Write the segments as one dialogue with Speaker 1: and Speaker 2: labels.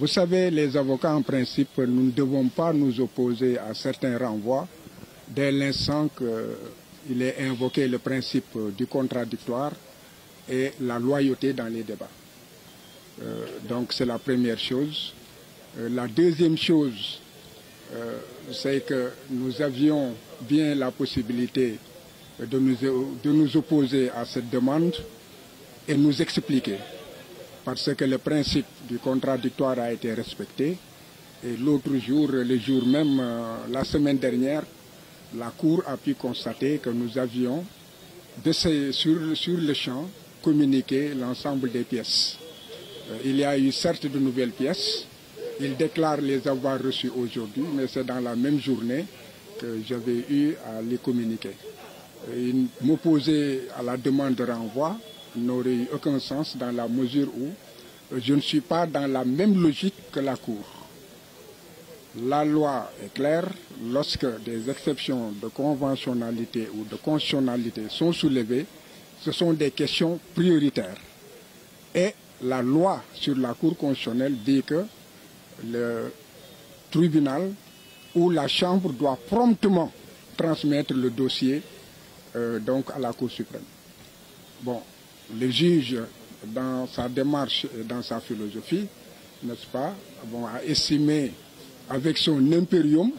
Speaker 1: Vous savez, les avocats, en principe, nous ne devons pas nous opposer à certains renvois dès l'instant qu'il est invoqué le principe du contradictoire et la loyauté dans les débats. Donc c'est la première chose. La deuxième chose, c'est que nous avions bien la possibilité de nous opposer à cette demande et nous expliquer. Parce que le principe du contradictoire a été respecté. Et l'autre jour, le jour même, la semaine dernière, la Cour a pu constater que nous avions, sur le champ, communiqué l'ensemble des pièces. Il y a eu certes de nouvelles pièces. Il déclare les avoir reçues aujourd'hui, mais c'est dans la même journée que j'avais eu à les communiquer. M'opposer à la demande de renvoi n'aurait eu aucun sens dans la mesure où je ne suis pas dans la même logique que la Cour. La loi est claire, lorsque des exceptions de conventionnalité ou de constitutionnalité sont soulevées, ce sont des questions prioritaires. Et la loi sur la Cour constitutionnelle dit que le tribunal ou la Chambre doit promptement transmettre le dossier donc à la Cour suprême. Bon, le juge, dans sa démarche et dans sa philosophie, n'est-ce pas, a estimé avec son impérium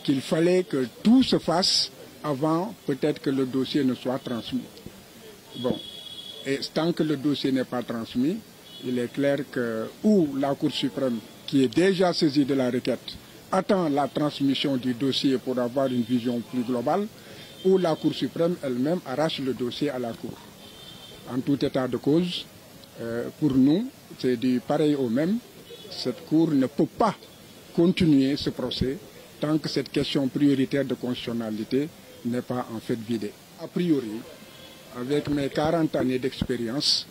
Speaker 1: qu'il fallait que tout se fasse avant peut-être que le dossier ne soit transmis. Bon, et tant que le dossier n'est pas transmis, il est clair que ou la Cour suprême, qui est déjà saisie de la requête, attend la transmission du dossier pour avoir une vision plus globale, ou la Cour suprême elle-même arrache le dossier à la Cour. En tout état de cause, pour nous, c'est du pareil au même. Cette Cour ne peut pas continuer ce procès tant que cette question prioritaire de constitutionnalité n'est pas en fait vidée. A priori, avec mes 40 années d'expérience,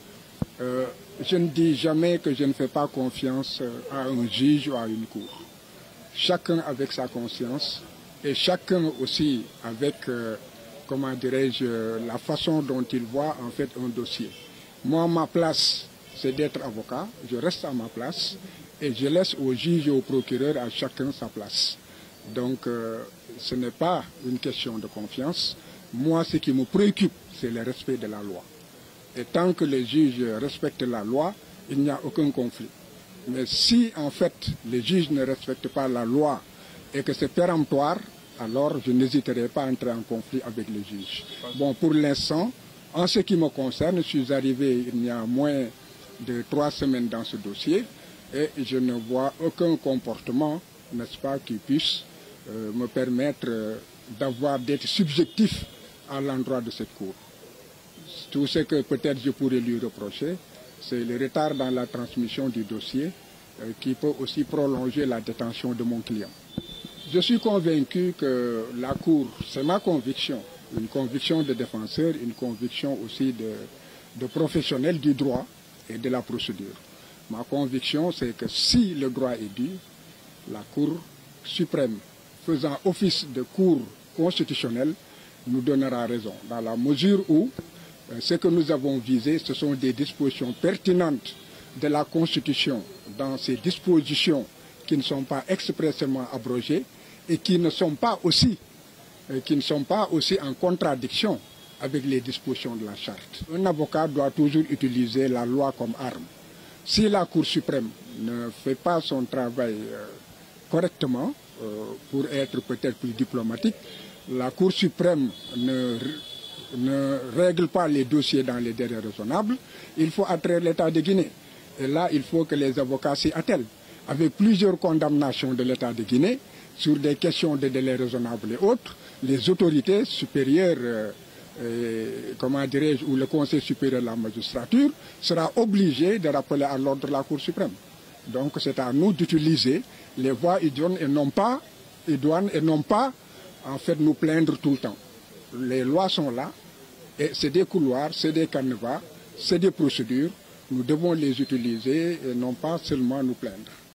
Speaker 1: je ne dis jamais que je ne fais pas confiance à un juge ou à une cour. Chacun avec sa conscience et chacun aussi avec, comment dirais-je, la façon dont il voit en fait un dossier. Moi, ma place, c'est d'être avocat, je reste à ma place et je laisse au juge et au procureur à chacun sa place. Donc, ce n'est pas une question de confiance. Moi, ce qui me préoccupe, c'est le respect de la loi. Et tant que les juges respectent la loi, il n'y a aucun conflit. Mais si, en fait, les juges ne respectent pas la loi et que c'est péremptoire, alors je n'hésiterai pas à entrer en conflit avec les juges. Bon, pour l'instant, en ce qui me concerne, je suis arrivé il y a moins de 3 semaines dans ce dossier et je ne vois aucun comportement, n'est-ce pas, qui puisse me permettre d'être subjectif à l'endroit de cette Cour. Tout ce que peut-être je pourrais lui reprocher, c'est le retard dans la transmission du dossier qui peut aussi prolonger la détention de mon client. Je suis convaincu que la Cour, c'est ma conviction, une conviction de défenseur, une conviction aussi de professionnel du droit et de la procédure. Ma conviction, c'est que si le droit est dû, la Cour suprême, faisant office de Cour constitutionnelle, nous donnera raison, dans la mesure où ce que nous avons visé, ce sont des dispositions pertinentes de la Constitution dans ces dispositions qui ne sont pas expressément abrogées et qui ne sont pas aussi en contradiction avec les dispositions de la Charte. Un avocat doit toujours utiliser la loi comme arme. Si la Cour suprême ne fait pas son travail correctement, pour être peut-être plus diplomatique, la Cour suprême ne règle pas les dossiers dans les délais raisonnables, il faut attraire l'État de Guinée. Et là, il faut que les avocats s'y attellent. Avec plusieurs condamnations de l'État de Guinée sur des questions de délais raisonnables et autres, les autorités supérieures, comment dirais-je, ou le Conseil supérieur de la magistrature sera obligé de rappeler à l'ordre la Cour suprême. Donc c'est à nous d'utiliser les voies idoines et non pas en fait nous plaindre tout le temps. Les lois sont là et c'est des couloirs, c'est des canevas, c'est des procédures. Nous devons les utiliser et non pas seulement nous plaindre.